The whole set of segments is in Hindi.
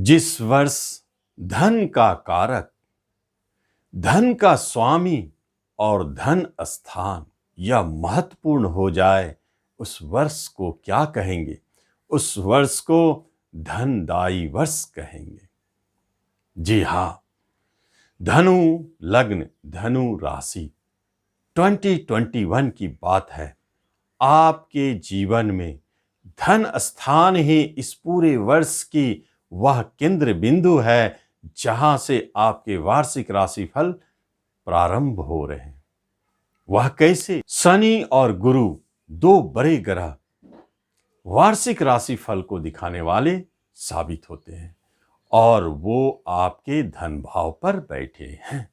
जिस वर्ष धन का कारक, धन का स्वामी और धन स्थान यह महत्वपूर्ण हो जाए, उस वर्ष को क्या कहेंगे? उस वर्ष को धनदायी वर्ष कहेंगे। जी हां, धनु लग्न, धनु राशि 2021 की बात है। आपके जीवन में धन स्थान ही इस पूरे वर्ष की वह केंद्र बिंदु है जहां से आपके वार्षिक राशिफल प्रारंभ हो रहे हैं। वह कैसे? शनि और गुरु दो बड़े ग्रह वार्षिक राशिफल को दिखाने वाले साबित होते हैं और वो आपके धन भाव पर बैठे हैं।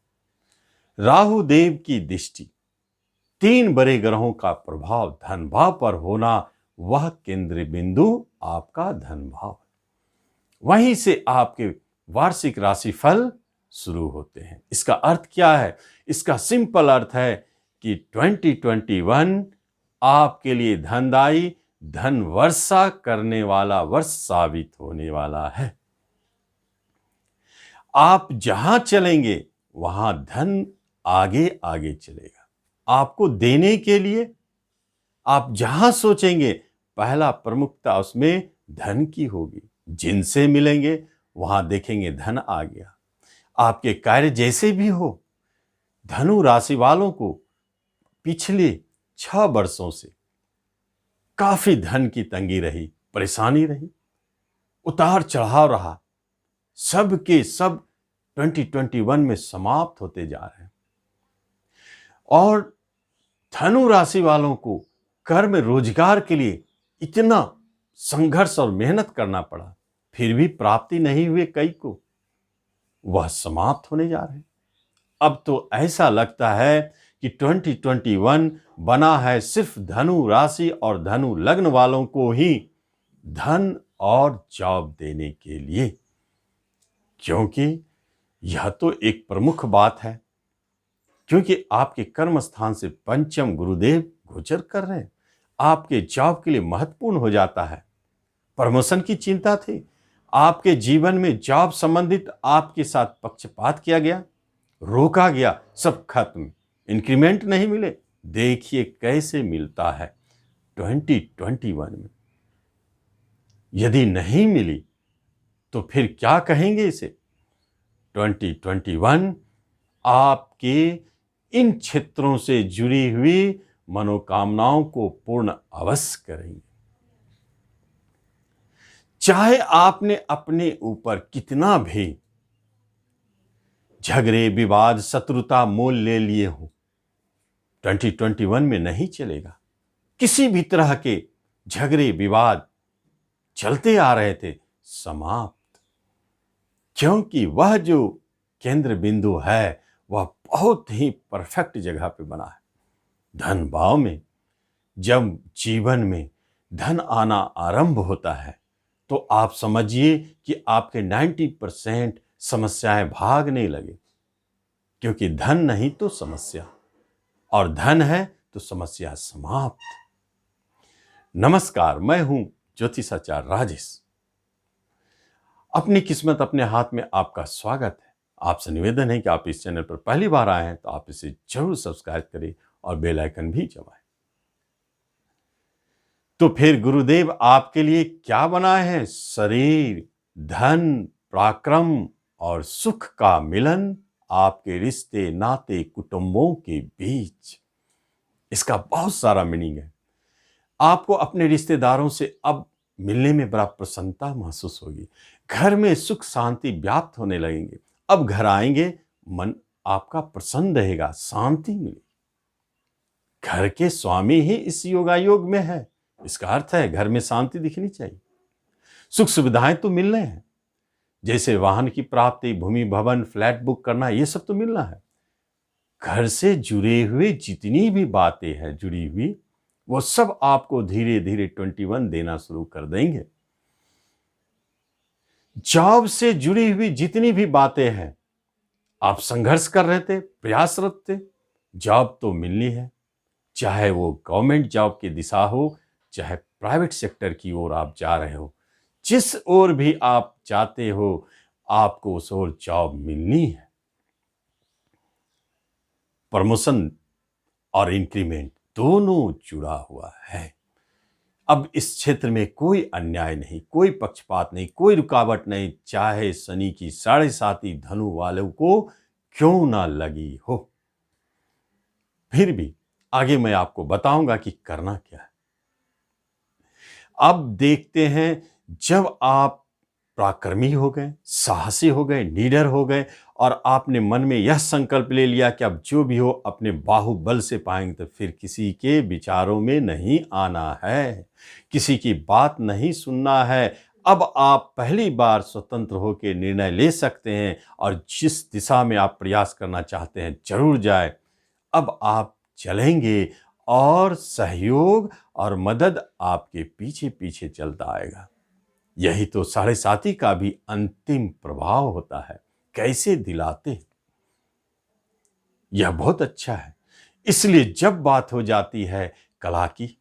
राहु देव की दृष्टि, तीन बड़े ग्रहों का प्रभाव धन भाव पर होना, वह केंद्र बिंदु आपका धन भाव है। वहीं से आपके वार्षिक राशिफल शुरू होते हैं। इसका अर्थ क्या है? इसका सिंपल अर्थ है कि 2021 आपके लिए धनदायी, धन वर्षा करने वाला वर्ष साबित होने वाला है। आप जहां चलेंगे वहां धन आगे आगे चलेगा। आपको देने के लिए आप जहां सोचेंगे पहला प्रमुखता उसमें धन की होगी। जिनसे मिलेंगे वहां देखेंगे धन आ गया। आपके कार्य जैसे भी हो, धनु राशि वालों को पिछले 6 वर्षों से काफी धन की तंगी रही, परेशानी रही, उतार चढ़ाव रहा। सब के सब 2021 में समाप्त होते जा रहे हैं और धनु राशि वालों को कर्म रोजगार के लिए इतना संघर्ष और मेहनत करना पड़ा, फिर भी प्राप्ति नहीं हुए कई को, वह समाप्त होने जा रहे हैं। अब तो ऐसा लगता है कि 2021 बना है सिर्फ धनु राशि और धनु लग्न वालों को ही धन और जॉब देने के लिए, क्योंकि यह तो एक प्रमुख बात है, क्योंकि आपके कर्म स्थान से पंचम गुरुदेव गोचर कर रहे हैं। आपके जॉब के लिए महत्वपूर्ण हो जाता है। प्रमोशन की चिंता थी, आपके जीवन में जॉब संबंधित आपके साथ पक्षपात किया गया, रोका गया, सब खत्म, इंक्रीमेंट नहीं मिले। देखिए कैसे मिलता है 2021 में। यदि नहीं मिली तो फिर क्या कहेंगे इसे? 2021 आपके इन क्षेत्रों से जुड़ी हुई मनोकामनाओं को पूर्ण अवश्य करेंगे। चाहे आपने अपने ऊपर कितना भी झगड़े, विवाद, शत्रुता मोल ले लिए हो, 2021 में नहीं चलेगा। किसी भी तरह के झगड़े विवाद चलते आ रहे थे, समाप्त, क्योंकि वह जो केंद्र बिंदु है वह बहुत ही परफेक्ट जगह पे बना है। धन भाव में जब जीवन में धन आना आरंभ होता है तो आप समझिए कि आपके 90% समस्याएं भागने लगे, क्योंकि धन नहीं तो समस्या, और धन है तो समस्या समाप्त। नमस्कार, मैं हूं ज्योतिषाचार्य राजेश। अपनी किस्मत अपने हाथ में आपका स्वागत है। आपसे निवेदन है कि आप इस चैनल पर पहली बार आए हैं तो आप इसे जरूर सब्सक्राइब करें और बेल आइकन भी दबाएं। तो फिर गुरुदेव आपके लिए क्या बनाए हैं? शरीर, धन, पराक्रम और सुख का मिलन आपके रिश्ते, नाते, कुटुंबों के बीच। इसका बहुत सारा मीनिंग है। आपको अपने रिश्तेदारों से अब मिलने में बड़ा प्रसन्नता महसूस होगी। घर में सुख शांति व्याप्त होने लगेंगे। अब घर आएंगे, मन आपका प्रसन्न रहेगा, शांति मिलेगी। घर के स्वामी ही इस योगायोग में है, इसका अर्थ है घर में शांति दिखनी चाहिए। सुख सुविधाएं तो मिल रहे हैं, जैसे वाहन की प्राप्ति, भूमि, भवन, फ्लैट बुक करना, ये सब तो मिलना है। घर से जुड़े हुए जितनी भी बातें हैं जुड़ी हुई, वो सब आपको धीरे धीरे 21 देना शुरू कर देंगे। जॉब से जुड़ी हुई जितनी भी बातें हैं, आप संघर्ष कर रहे थे, प्रयासरत थे, जॉब तो मिलनी है। चाहे वो गवर्नमेंट जॉब की दिशा हो, चाहे प्राइवेट सेक्टर की ओर आप जा रहे हो, जिस ओर भी आप जाते हो आपको उस ओर जॉब मिलनी है। प्रमोशन और इंक्रीमेंट दोनों जुड़ा हुआ है। अब इस क्षेत्र में कोई अन्याय नहीं, कोई पक्षपात नहीं, कोई रुकावट नहीं, चाहे शनि की 7.5 धनु वालों को क्यों ना लगी हो। फिर भी आगे मैं आपको बताऊंगा कि करना क्या है। अब देखते हैं, जब आप पराक्रमी हो गए, साहसी हो गए, निडर हो गए और आपने मन में यह संकल्प ले लिया कि अब जो भी हो अपने बाहुबल से पाएंगे, तो फिर किसी के विचारों में नहीं आना है, किसी की बात नहीं सुनना है। अब आप पहली बार स्वतंत्र होकर निर्णय ले सकते हैं और जिस दिशा में आप प्रयास करना चाहते हैं जरूर जाए। अब आप चलेंगे और सहयोग और मदद आपके पीछे पीछे चलता आएगा। यही तो 7.5 का भी अंतिम प्रभाव होता है। कैसे दिलाते हैं, यह बहुत अच्छा है। इसलिए जब बात हो जाती है कला की,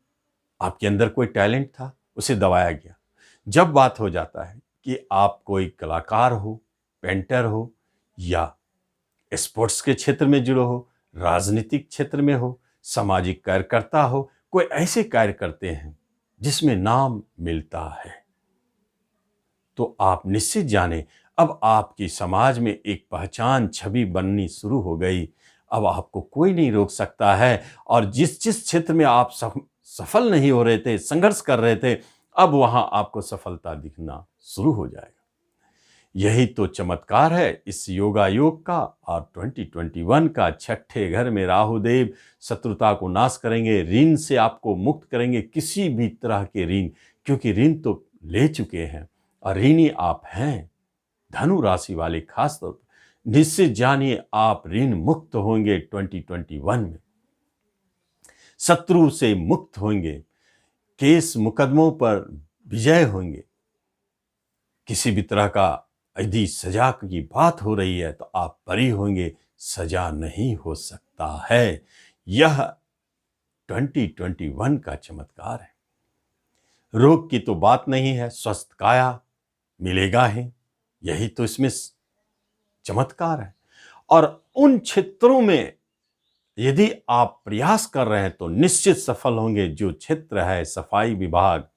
आपके अंदर कोई टैलेंट था उसे दबाया गया। जब बात हो जाता है कि आप कोई कलाकार हो, पेंटर हो या स्पोर्ट्स के क्षेत्र में जुड़े हो, राजनीतिक क्षेत्र में हो, सामाजिक कार्यकर्ता हो, कोई ऐसे कार्य करते हैं जिसमें नाम मिलता है, तो आप निश्चित जाने अब आपकी समाज में एक पहचान छवि बननी शुरू हो गई। अब आपको कोई नहीं रोक सकता है और जिस जिस क्षेत्र में आप सफल नहीं हो रहे थे, संघर्ष कर रहे थे, अब वहां आपको सफलता दिखना शुरू हो जाएगा। यही तो चमत्कार है इस योगा योग का। और 2021 का छठे घर में राहुदेव शत्रुता को नाश करेंगे, ऋण से आपको मुक्त करेंगे, किसी भी तरह के ऋण, क्योंकि ऋण तो ले चुके हैं और ऋणी आप हैं। धनु राशि वाले खास तौर पर निश्चित जानिए आप ऋण मुक्त होंगे 2021 में, शत्रु से मुक्त होंगे, केस मुकदमों पर विजय होंगे। किसी भी तरह का यदि सजा की बात हो रही है तो आप बरी होंगे, सजा नहीं हो सकता है। यह 2021 का चमत्कार है। रोग की तो बात नहीं है, स्वस्थ काया मिलेगा ही, यही तो इसमें चमत्कार है। और उन क्षेत्रों में यदि आप प्रयास कर रहे हैं तो निश्चित सफल होंगे। जो क्षेत्र है सफाई विभाग,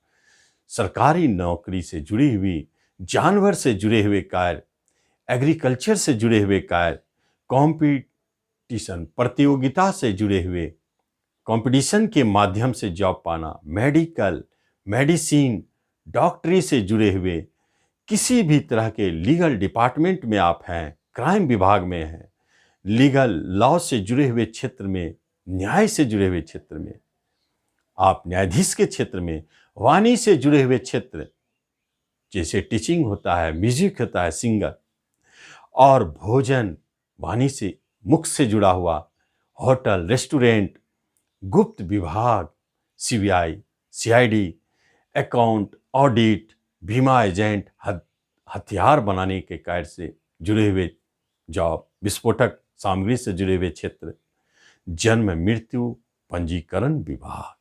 सरकारी नौकरी से जुड़ी हुई, जानवर से जुड़े हुए कार्य, एग्रीकल्चर से जुड़े हुए कार्य, कंपटीशन प्रतियोगिता से जुड़े हुए, कंपटीशन के माध्यम से जॉब पाना, मेडिकल, मेडिसिन, डॉक्टरी से जुड़े हुए, किसी भी तरह के लीगल डिपार्टमेंट में आप हैं, क्राइम विभाग में हैं, लीगल लॉ से जुड़े हुए क्षेत्र में, न्याय से जुड़े हुए क्षेत्र में, आप न्यायाधीश के क्षेत्र में, वाणी से जुड़े हुए क्षेत्र जैसे टीचिंग होता है, म्यूजिक होता है, सिंगर, और भोजन वाणी से, मुख से जुड़ा हुआ, होटल, रेस्टोरेंट, गुप्त विभाग, सीबीआई, सीआईडी, अकाउंट, ऑडिट, बीमा एजेंट, हथियार बनाने के कार्य से जुड़े हुए जॉब, विस्फोटक सामग्री से जुड़े हुए क्षेत्र, जन्म मृत्यु पंजीकरण विभाग,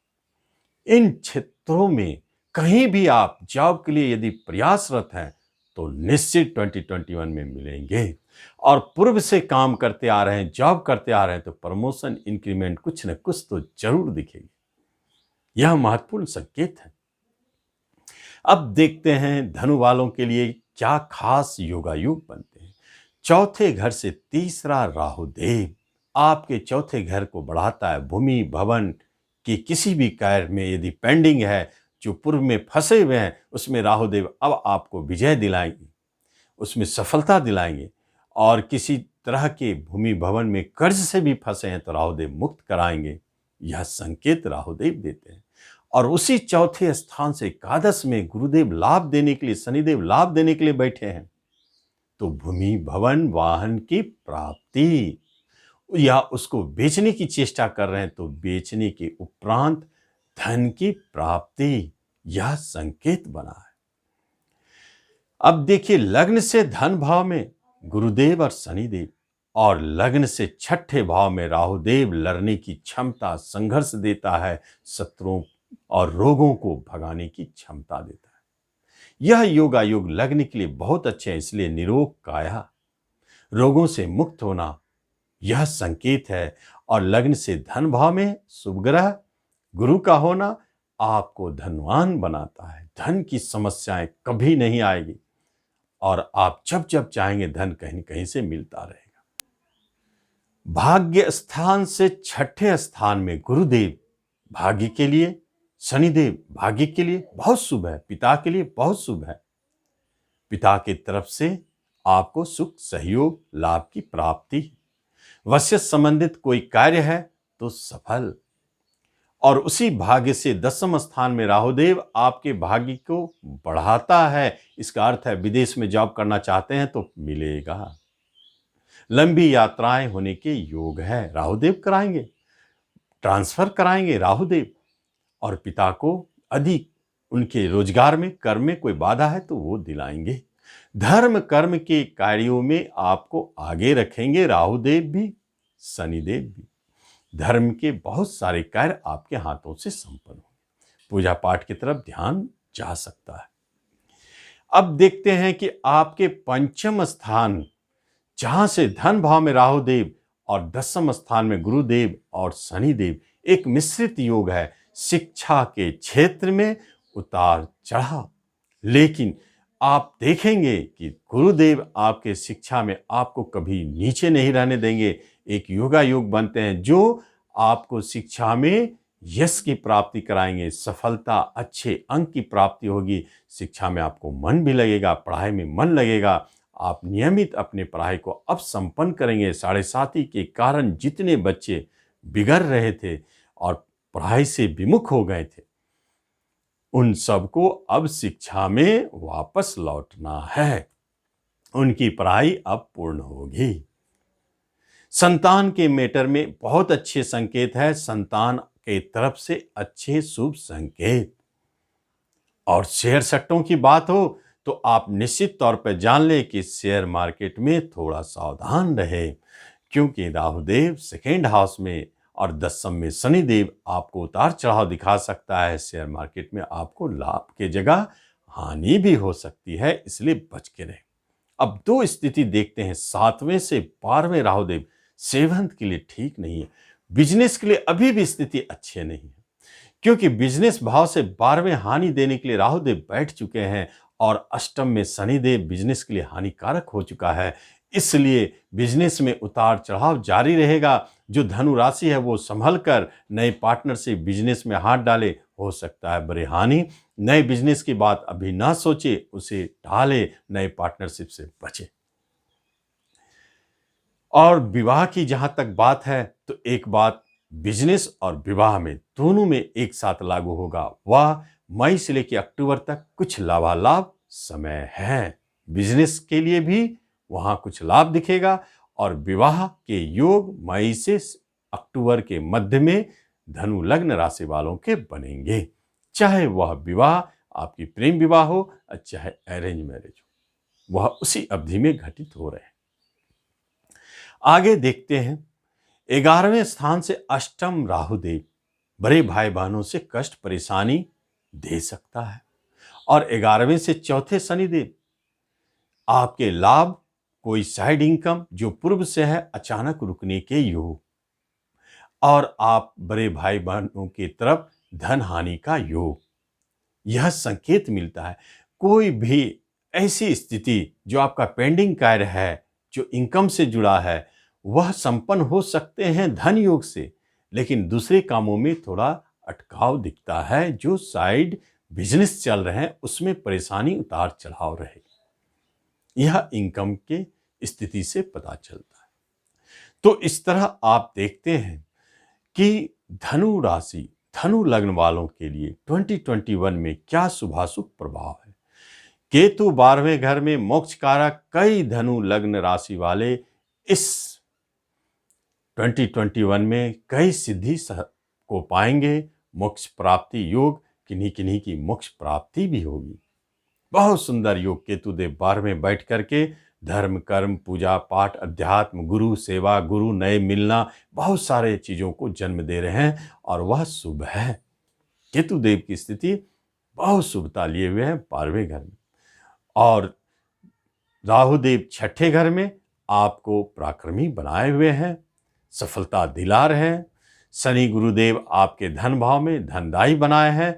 इन क्षेत्रों में कहीं भी आप जॉब के लिए यदि प्रयासरत हैं तो निश्चित 2021 में मिलेंगे। और पूर्व से काम करते आ रहे हैं, जॉब करते आ रहे हैं, तो प्रमोशन, इंक्रीमेंट कुछ न कुछ तो जरूर दिखेगी। यह महत्वपूर्ण संकेत है। अब देखते हैं धनु वालों के लिए क्या खास योगायोग बनते हैं। चौथे घर से तीसरा राहुदेव आपके चौथे घर को बढ़ाता है। भूमि भवन की किसी भी कार्य में यदि पेंडिंग है, जो पूर्व में फंसे हुए हैं, उसमें राहुदेव अब आपको विजय दिलाएंगे, उसमें सफलता दिलाएंगे। और किसी तरह के भूमि भवन में कर्ज से भी फंसे हैं तो राहुदेव मुक्त कराएंगे। यह संकेत राहुदेव देते हैं। और उसी चौथे स्थान से एकादश में गुरुदेव लाभ देने के लिए, शनिदेव लाभ देने के लिए बैठे हैं, तो भूमि भवन वाहन की प्राप्ति, या उसको बेचने की चेष्टा कर रहे हैं तो बेचने के उपरांत धन की प्राप्ति, यह संकेत बना है। अब देखिए, लग्न से धन भाव में गुरुदेव और शनिदेव, और लग्न से छठे भाव में राहुदेव लड़ने की क्षमता, संघर्ष देता है, शत्रुओं और रोगों को भगाने की क्षमता देता है। यह योगा योग लग्न के लिए बहुत अच्छे हैं, इसलिए निरोग काया, रोगों से मुक्त होना यह संकेत है। और लग्न से धन भाव में शुभ ग्रह गुरु का होना आपको धनवान बनाता है। धन की समस्याएं कभी नहीं आएगी और आप जब जब चाहेंगे धन कहीं कहीं से मिलता रहेगा। भाग्य स्थान से छठे स्थान में गुरुदेव भाग्य के लिए, शनिदेव भाग्य के लिए बहुत शुभ है, पिता के लिए बहुत शुभ है। पिता की तरफ से आपको सुख सहयोग लाभ की प्राप्ति, वश्य संबंधित कोई कार्य है तो सफल। और उसी भाग्य से दसम स्थान में राहुदेव आपके भाग्य को बढ़ाता है। इसका अर्थ है विदेश में जॉब करना चाहते हैं तो मिलेगा। लंबी यात्राएं होने के योग है, राहुदेव कराएंगे, ट्रांसफर कराएंगे राहुदेव। और पिता को अधिक उनके रोजगार में कर्म में कोई बाधा है तो वो दिलाएंगे। धर्म कर्म के कार्यों में आपको आगे रखेंगे राहुदेव भी शनिदेव भी। धर्म के बहुत सारे कार्य आपके हाथों से संपन्न होंगे। पूजा पाठ की तरफ ध्यान जा सकता है। अब देखते हैं कि आपके पंचम स्थान जहां से धन भाव में राहुदेव और दसम स्थान में गुरुदेव और शनिदेव, एक मिश्रित योग है। शिक्षा के क्षेत्र में उतार चढ़ाव, लेकिन आप देखेंगे कि गुरुदेव आपके शिक्षा में आपको कभी नीचे नहीं रहने देंगे। एक योगा योग बनते हैं जो आपको शिक्षा में यश की प्राप्ति कराएंगे, सफलता, अच्छे अंक की प्राप्ति होगी। शिक्षा में आपको मन भी लगेगा, पढ़ाई में मन लगेगा। आप नियमित अपने पढ़ाई को अब संपन्न करेंगे। 7.5 के कारण जितने बच्चे बिगड़ रहे थे और पढ़ाई से विमुख हो गए थे, उन सबको अब शिक्षा में वापस लौटना है। उनकी पढ़ाई अब पूर्ण होगी। संतान के मैटर में बहुत अच्छे संकेत है, संतान के तरफ से अच्छे शुभ संकेत। और शेयर सट्टों की बात हो तो आप निश्चित तौर पर जान लें कि शेयर मार्केट में थोड़ा सावधान रहे, क्योंकि राहुदेव सेकेंड हाउस में और दसम में शनिदेव आपको उतार चढ़ाव दिखा सकता है। शेयर मार्केट में आपको लाभ के जगह हानि भी हो सकती है, इसलिए बच के रहें। अब दो स्थिति देखते हैं। 7वें से 12वें राहुदेव सेवंत के लिए ठीक नहीं है। बिजनेस के लिए अभी भी स्थिति अच्छी नहीं है, क्योंकि बिजनेस भाव से 12वें हानि देने के लिए राहुदेव बैठ चुके हैं और अष्टम में शनिदेव बिजनेस के लिए हानिकारक हो चुका है। इसलिए बिजनेस में उतार चढ़ाव जारी रहेगा। जो धनु राशि है वो संभल कर नए पार्टनर से बिजनेस में हाथ डाले, हो सकता है बड़े हानि। नए बिजनेस की बात अभी ना सोचे, उसे टाले, नए पार्टनरशिप से बचे। और विवाह की जहां तक बात है तो एक बात बिजनेस और विवाह में दोनों में एक साथ लागू होगा। वह मई से लेकर अक्टूबर तक कुछ लाभालाभ समय है। बिजनेस के लिए भी वहां कुछ लाभ दिखेगा और विवाह के योग मई से अक्टूबर के मध्य में धनु लग्न राशि वालों के बनेंगे। चाहे वह विवाह आपकी प्रेम विवाह हो, चाहे अरेंज मैरिज हो, वह उसी अवधि में घटित हो रहे हैं। आगे देखते हैं। 11वें स्थान से अष्टम राहुदेव बड़े भाई बहनों से कष्ट परेशानी दे सकता है। और 11वें से चौथे शनिदेव आपके लाभ, कोई साइड इनकम जो पूर्व से है अचानक रुकने के योग, और आप बड़े भाई बहनों की तरफ धन हानि का योग, यह संकेत मिलता है। कोई भी ऐसी स्थिति जो आपका पेंडिंग कार्य है, जो इनकम से जुड़ा है, वह संपन्न हो सकते हैं धन योग से, लेकिन दूसरे कामों में थोड़ा अटकाव दिखता है। जो साइड बिजनेस चल रहे हैं उसमें परेशानी उतार चढ़ाव रहेगी, यह इनकम के स्थिति से पता चलता है। तो इस तरह आप देखते हैं कि धनु राशि, धनु लग्न वालों के लिए 2021 में क्या शुभाशुभ प्रभाव है। केतु 12वें घर में मोक्ष कारक, कई धनु लग्न राशि वाले इस 2021 में कई सिद्धि को पाएंगे। मोक्ष प्राप्ति योग, किन्हीं किन्हीं की मोक्ष प्राप्ति भी होगी। बहुत सुंदर योग केतुदेव 12वें बैठ करके धर्म कर्म पूजा पाठ अध्यात्म गुरु सेवा गुरु नए मिलना बहुत सारे चीजों को जन्म दे रहे हैं और वह शुभ है। केतुदेव की स्थिति बहुत शुभता लिए हुए है 12वें घर में। और राहुदेव छठे घर में आपको पराक्रमी बनाए हुए हैं, सफलता दिला रहे हैं। शनि गुरुदेव आपके धन भाव में धनदायी बनाए हैं।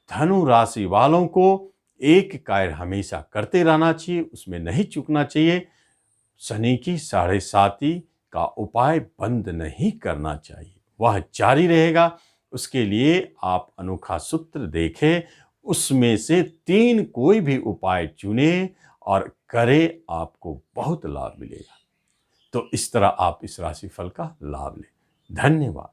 धनु राशि वालों को एक कार्य हमेशा करते रहना चाहिए, उसमें नहीं चूकना चाहिए। शनि की 7.5 का उपाय बंद नहीं करना चाहिए, वह जारी रहेगा। उसके लिए आप अनोखा सूत्र देखें, उसमें से 3 कोई भी उपाय चुने और करें, आपको बहुत लाभ मिलेगा। तो इस तरह आप इस राशिफल का लाभ लें। धन्यवाद।